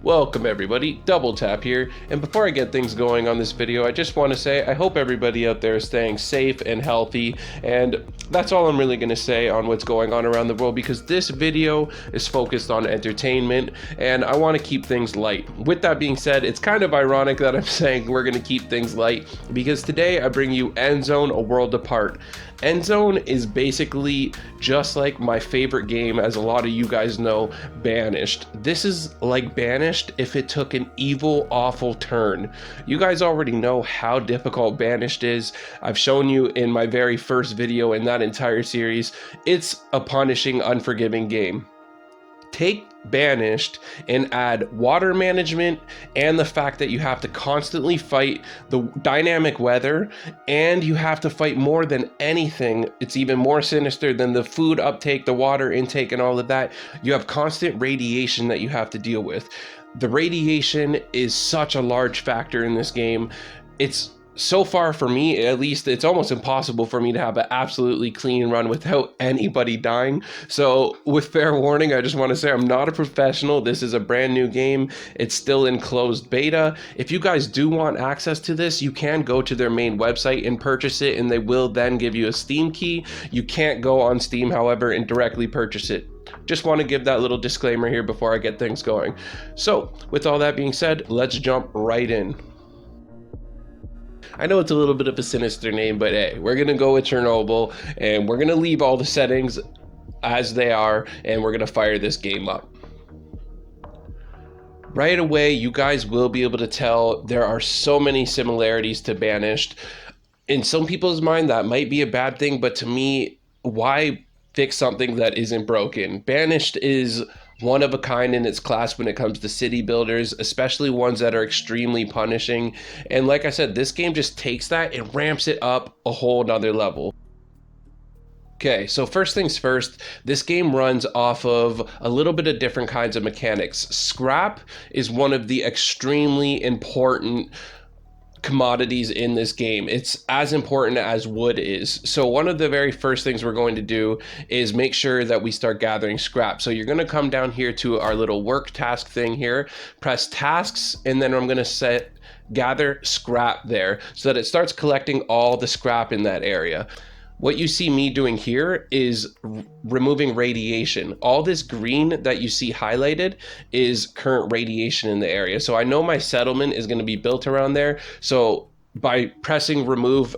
Welcome everybody, Double Tap here, and before I get things going on this video, I just want to say I hope everybody out there is staying safe and healthy, and that's all I'm really going to say on what's going on around the world, because this video is focused on entertainment, and I want to keep things light. With that being said, it's kind of ironic that I'm saying we're going to keep things light, because today I bring you Endzone, A World Apart. Endzone is basically just like my favorite game, as a lot of you guys know, Banished. This is like Banished if it took an evil, awful turn. You guys already know how difficult Banished is. I've shown you in my very first video in that entire series. It's a punishing, unforgiving game. Take Banished and add water management and the fact that you have to constantly fight the dynamic weather, and you have to fight more than anything. It's even more sinister than the food uptake, the water intake, and all of that. You have constant radiation that you have to deal with. The radiation is such a large factor in this game. It's so far, for me at least, it's almost impossible for me to have an absolutely clean run without anybody dying. So with fair warning, I just want to say I'm not a professional. This is a brand new game. It's still in closed beta. If you guys do want access to this, you can go to their main website and purchase it, and they will then give you a Steam key. You can't go on Steam, however, and directly purchase it. Just want to give that little disclaimer here before I get things going. So with all that being said, let's jump right in. I know it's a little bit of a sinister name, but hey, we're going to go with Chernobyl, and we're going to leave all the settings as they are, and we're going to fire this game up. Right away, you guys will be able to tell there are so many similarities to Banished. In some people's mind, that might be a bad thing, but to me, why fix something that isn't broken? Banished is one of a kind in its class when it comes to city builders, especially ones that are extremely punishing. And like I said, this game just takes that and ramps it up a whole nother level. Okay, so first things first, this game runs off of a little bit of different kinds of mechanics. Scrap is one of the extremely important commodities in this game. It's as important as wood is. So one of the very first things we're going to do is make sure that we start gathering scrap. So you're going to come down here to our little work task thing here, press tasks, and then I'm going to set gather scrap there so that it starts collecting all the scrap in that area. What you see me doing here is removing radiation. All this green that you see highlighted is current radiation in the area. So I know my settlement is going to be built around there. So by pressing remove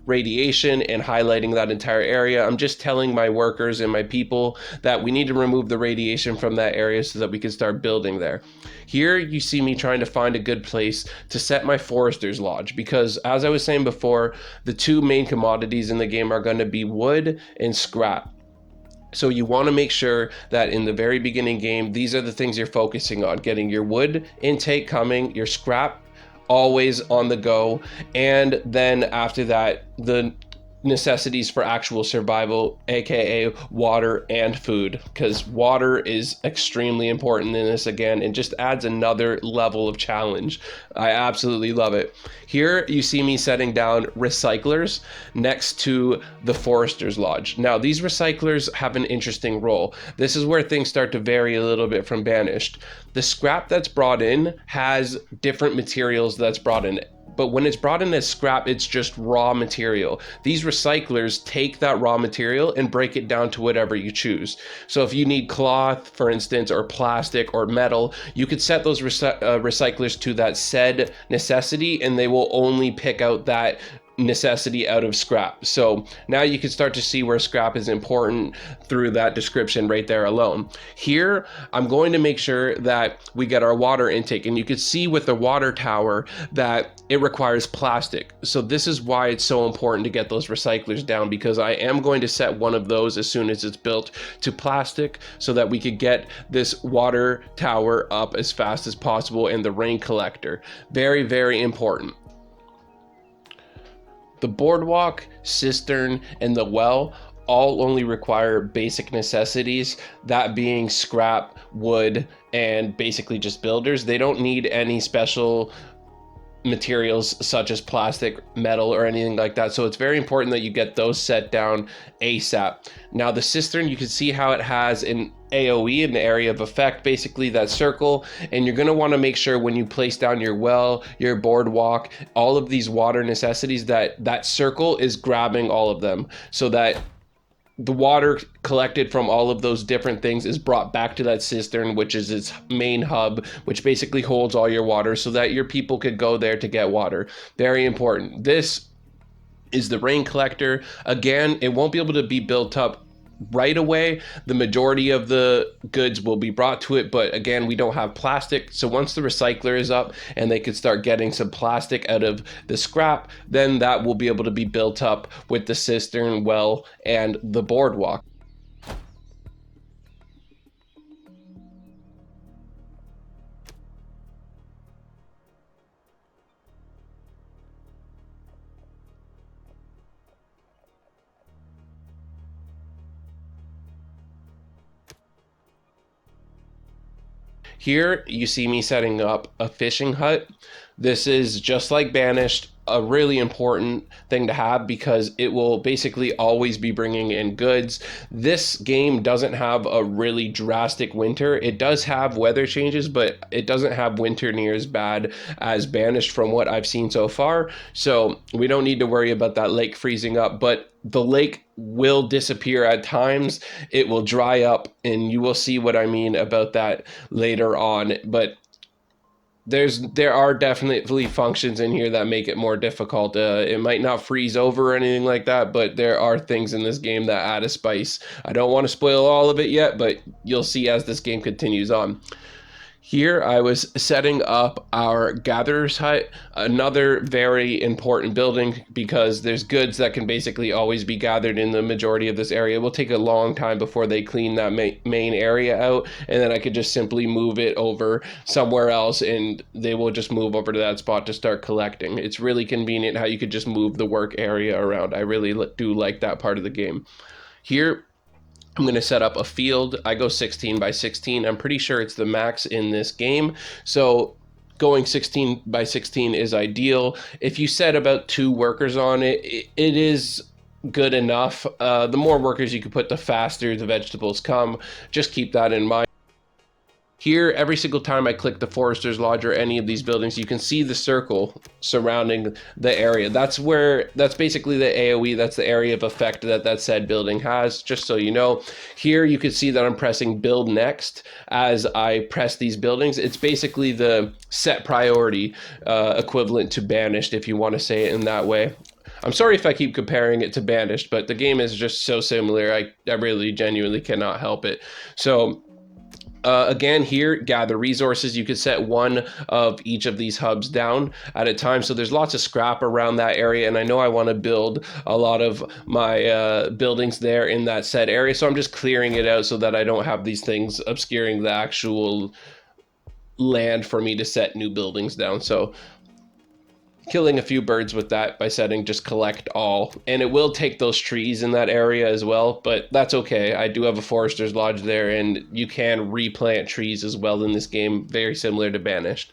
radiation and highlighting that entire area, I'm just telling my workers and my people that we need to remove the radiation from that area so that we can start building there. Here you see me trying to find a good place to set my forester's lodge, because as I was saying before, the two main commodities in the game are going to be wood and scrap. So you want to make sure that in the very beginning game, these are the things you're focusing on: getting your wood intake coming, your scrap always on the go, and then after that, the necessities for actual survival, aka water and food, because water is extremely important in this again, and just adds another level of challenge. I absolutely love it. Here you see me setting down recyclers next to the forester's lodge. Now these recyclers have an interesting role. This is where things start to vary a little bit from Banished. The scrap that's brought in has different materials that's brought in, but when it's brought in as scrap, it's just raw material. These recyclers take that raw material and break it down to whatever you choose. So if you need cloth, for instance, or plastic or metal, you could set those recyclers to that said necessity, and they will only pick out that necessity out of scrap. So now you can start to see where scrap is important through that description right there alone. Here, I'm going to make sure that we get our water intake, and you can see with the water tower that it requires plastic. So this is why it's so important to get those recyclers down, because I am going to set one of those as soon as it's built to plastic so that we could get this water tower up as fast as possible, and the rain collector. Very, very important. The boardwalk, cistern, and the well all only require basic necessities, that being scrap, wood, and basically just builders. They don't need any special materials such as plastic, metal, or anything like that. So it's very important that you get those set down ASAP. Now the cistern, you can see how it has an AoE, an area of effect, basically that circle, and you're going to want to make sure when you place down your well, your boardwalk, all of these water necessities, that that circle is grabbing all of them, so that the water collected from all of those different things is brought back to that cistern, which is its main hub, which basically holds all your water so that your people could go there to get water. Very important. This is the rain collector. Again, it won't be able to be built up right away. The majority of the goods will be brought to it, but again, we don't have plastic, so once the recycler is up and they could start getting some plastic out of the scrap, then that will be able to be built up with the cistern, well, and the boardwalk. Here you see me setting up a fishing hut. This is just like Banished, a really important thing to have because it will basically always be bringing in goods. This game doesn't have a really drastic winter. It does have weather changes, but it doesn't have winter near as bad as Banished from what I've seen so far. So we don't need to worry about that lake freezing up, but the lake will disappear at times. It will dry up, and you will see what I mean about that later on. But there are definitely functions in here that make it more difficult. It might not freeze over or anything like that, but there are things in this game that add a spice. I don't want to spoil all of it yet, but you'll see as this game continues on. Here I was setting up our gatherer's hut, another very important building because there's goods that can basically always be gathered in the majority of this area. It will take a long time before they clean that main area out, and then I could just simply move it over somewhere else and they will just move over to that spot to start collecting. It's really convenient how you could just move the work area around. I really do like that part of the game. Here I'm going to set up a field. I go 16 by 16. I'm pretty sure it's the max in this game. So going 16 by 16 is ideal. If you set about 2 workers on it, it is good enough. The more workers you can put, the faster the vegetables come. Just keep that in mind. Here, every single time I click the Forester's Lodge or any of these buildings, you can see the circle surrounding the area. That's basically the AoE, that's the area of effect that said building has, just so you know. Here, you can see that I'm pressing build next as I press these buildings. It's basically the set priority equivalent to Banished, if you want to say it in that way. I'm sorry if I keep comparing it to Banished, but the game is just so similar. I really genuinely cannot help it. So again, here, gather resources. You could set 1 of each of these hubs down at a time. So there's lots of scrap around that area, and I know I want to build a lot of my buildings there in that set area. So I'm just clearing it out so that I don't have these things obscuring the actual land for me to set new buildings down. So killing a few birds with that by setting just collect all, and it will take those trees in that area as well, but that's okay. I do have a Forester's Lodge there, and you can replant trees as well in this game, very similar to Banished.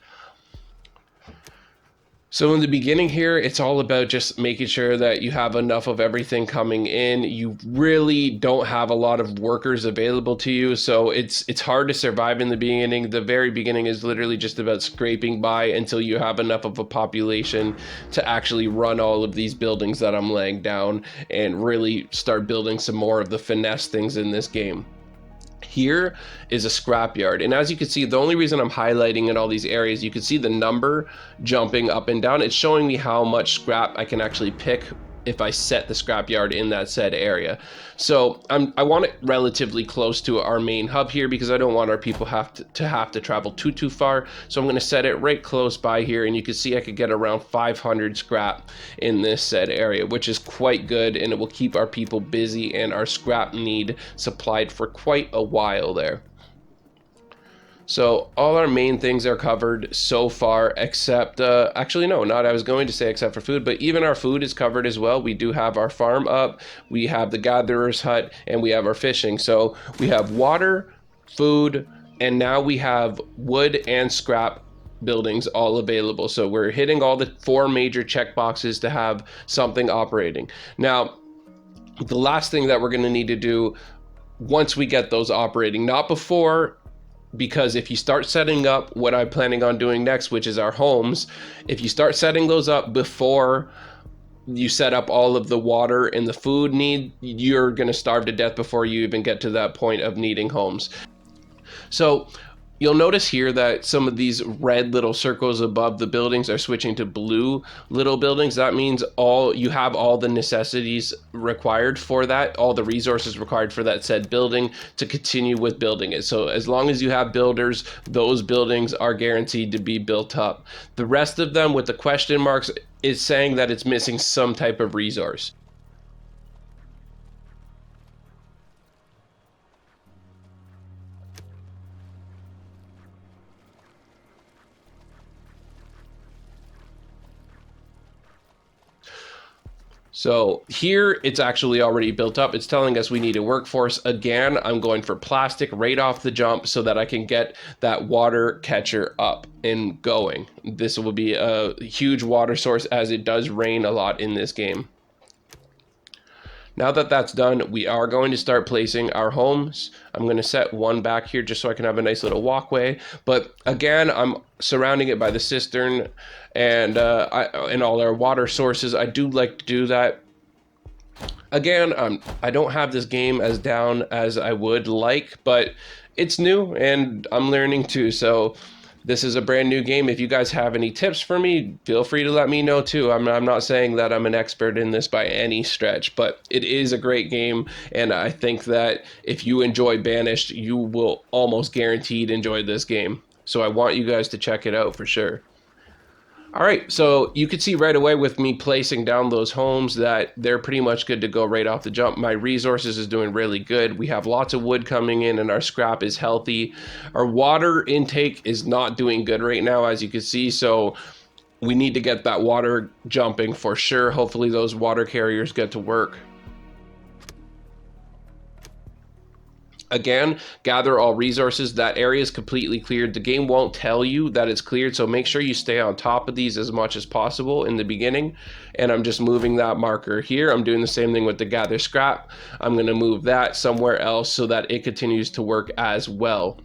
So in the beginning here, it's all about just making sure that you have enough of everything coming in. You really don't have a lot of workers available to you, so it's hard to survive in the beginning. The very beginning is literally just about scraping by until you have enough of a population to actually run all of these buildings that I'm laying down and really start building some more of the finesse things in this game. Here is a scrapyard, and as you can see, the only reason I'm highlighting in all these areas, you can see the number jumping up and down. It's showing me how much scrap I can actually pick if I set the scrapyard in that said area. So I want it relatively close to our main hub here because I don't want our people have to travel too far. So I'm going to set it right close by here, and you can see I could get around 500 scrap in this said area, which is quite good, and it will keep our people busy and our scrap need supplied for quite a while there. So all our main things are covered so far, except, actually no, not I was going to say except for food, but even our food is covered as well. We do have our farm up, we have the gatherer's hut, and we have our fishing. So we have water, food, and now we have wood and scrap buildings all available. So we're hitting all the 4 major checkboxes to have something operating. Now, the last thing that we're going to need to do once we get those operating, not before, because if you start setting up what I'm planning on doing next, which is our homes, if you start setting those up before you set up all of the water and the food need, you're going to starve to death before you even get to that point of needing homes. So you'll notice here that some of these red little circles above the buildings are switching to blue little buildings. That means you have all the necessities required for that, all the resources required for that said building to continue with building it. So as long as you have builders, those buildings are guaranteed to be built up. The rest of them with the question marks is saying that it's missing some type of resource. So here it's actually already built up. It's telling us we need a workforce. Again, I'm going for plastic right off the jump so that I can get that water catcher up and going. This will be a huge water source as it does rain a lot in this game. Now that that's done, we are going to start placing our homes. I'm going to set one back here just so I can have a nice little walkway. But again, I'm surrounding it by the cistern and all our water sources. I do like to do that. Again, I don't have this game as down as I would like, but it's new and I'm learning too. So this is a brand new game. If you guys have any tips for me, feel free to let me know too. I'm not saying that I'm an expert in this by any stretch, but it is a great game. And I think that if you enjoy Banished, you will almost guaranteed enjoy this game. So I want you guys to check it out for sure. All right, so you could see right away with me placing down those homes that they're pretty much good to go right off the jump. My resources is doing really good. We have lots of wood coming in and our scrap is healthy. Our water intake is not doing good right now, as you can see, so we need to get that water jumping for sure. Hopefully those water carriers get to work. Again, gather all resources. That area is completely cleared. The game won't tell you that it's cleared, so make sure you stay on top of these as much as possible in the beginning. And I'm just moving that marker here. I'm doing the same thing with the gather scrap. I'm going to move that somewhere else so that it continues to work as well.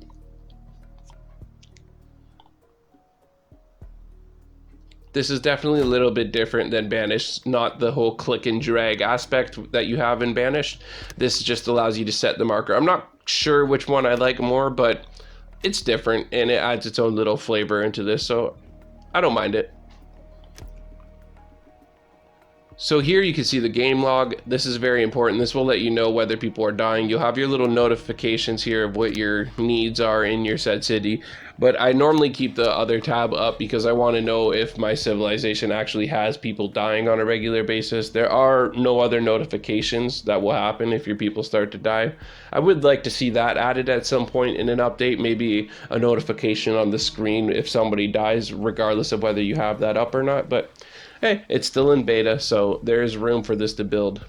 This is definitely a little bit different than Banished, not the whole click and drag aspect that you have in Banished. This just allows you to set the marker. I'm not sure which one I like more, but it's different and it adds its own little flavor into this, so I don't mind it. So here you can see the game log. This is very important. This will let you know whether people are dying. You'll have your little notifications here of what your needs are in your said city. But I normally keep the other tab up because I want to know if my civilization actually has people dying on a regular basis. There are no other notifications that will happen if your people start to die. I would like to see that added at some point in an update, maybe a notification on the screen if somebody dies, regardless of whether you have that up or not. But hey, it's still in beta, so there's room for this to build.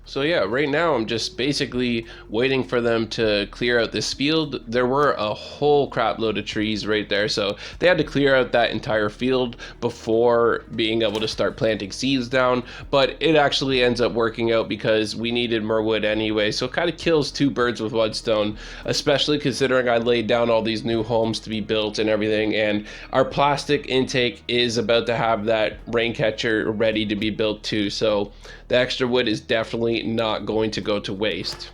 So yeah, right now I'm just basically waiting for them to clear out this field. There were a whole crap load of trees right there, so they had to clear out that entire field before being able to start planting seeds down, but it actually ends up working out because we needed more wood anyway, so it kind of kills two birds with one stone, especially considering I laid down all these new homes to be built and everything, and our plastic intake is about to have that rain catcher ready to be built too, so the extra wood is definitely not going to go to waste.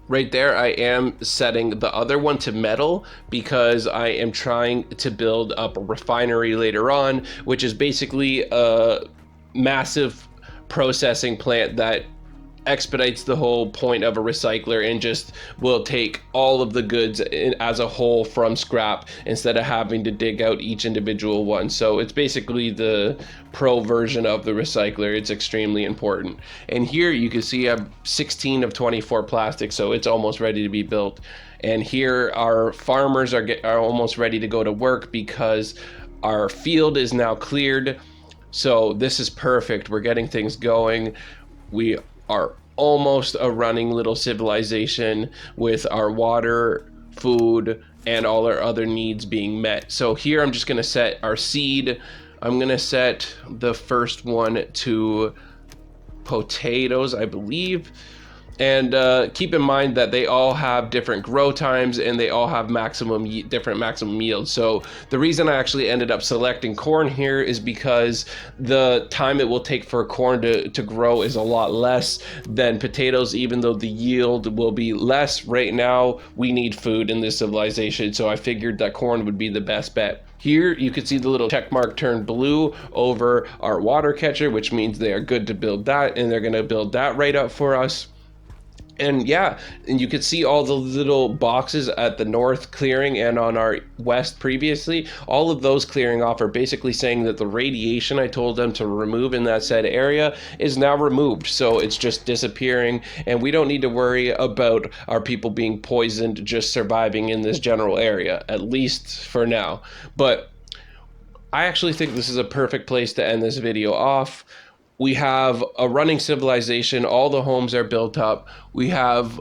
Right there, I am setting the other one to metal because I am trying to build up a refinery later on, which is basically a massive processing plant that expedites the whole point of a recycler and just will take all of the goods as a whole from scrap instead of having to dig out each individual one. So it's basically the pro version of the recycler. It's extremely important. And here you can see I have 16 of 24 plastic, so it's almost ready to be built. And here our farmers are almost ready to go to work because Our field is now cleared, so this is perfect. We're getting things going. We are almost a running little civilization with our water, food, and all our other needs being met. So here I'm just going to set our seed. I'm going to set the first one to potatoes, I believe. And keep in mind that they all have different grow times and they all have different maximum yields. So the reason I actually ended up selecting corn here is because the time it will take for corn to grow is a lot less than potatoes, even though the yield will be less. Right now, we need food in this civilization, so I figured that corn would be the best bet. Here you can see the little check mark turn blue over our water catcher, which means they are good to build that, and they're going to build that right up for us. And yeah, and you could see all the little boxes at the north clearing and on our west previously. All of those clearing off are basically saying that the radiation I told them to remove in that said area is now removed. So it's just disappearing, and we don't need to worry about our people being poisoned just surviving in this general area, at least for now. But I actually think this is a perfect place to end this video off. We have a running civilization. All the homes are built up. We have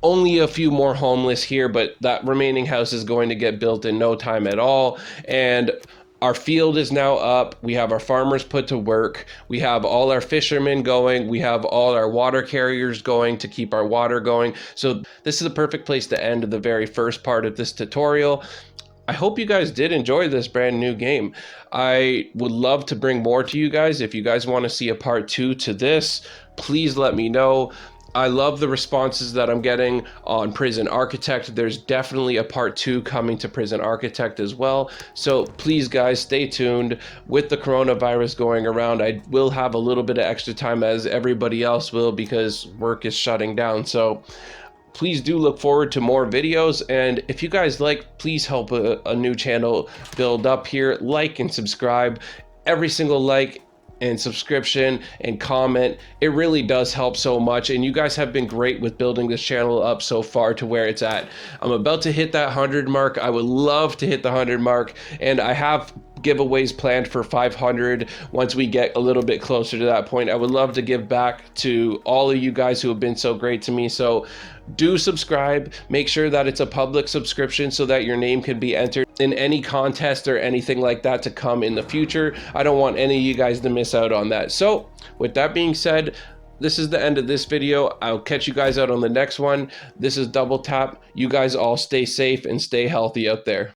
only a few more homeless here, but that remaining house is going to get built in no time at all. And our field is now up. We have our farmers put to work. We have all our fishermen going. We have all our water carriers going to keep our water going. So this is a perfect place to end the very first part of this tutorial. I hope you guys did enjoy this brand new game. I would love to bring more to you guys. If you guys want to see a part 2 to this, please let me know. I love the responses that I'm getting on Prison Architect. There's definitely a part 2 coming to Prison Architect as well. So please guys, stay tuned. With the coronavirus going around, I will have a little bit of extra time as everybody else will because work is shutting down. So please do look forward to more videos, and if you guys like, please help a new channel build up here. Like and subscribe. Every single like and subscription and comment, it really does help so much, and you guys have been great with building this channel up so far to where it's at. I'm about to hit that 100 mark. I would love to hit the 100 mark, and I have giveaways planned for 500 once we get a little bit closer to that point. I would love to give back to all of you guys who have been so great to me. So do subscribe. Make sure that it's a public subscription so that your name can be entered in any contest or anything like that to come in the future. I don't want any of you guys to miss out on that. So with that being said, this is the end of this video. I'll catch you guys out on the next one. This is Double Tap. You guys all stay safe and stay healthy out there.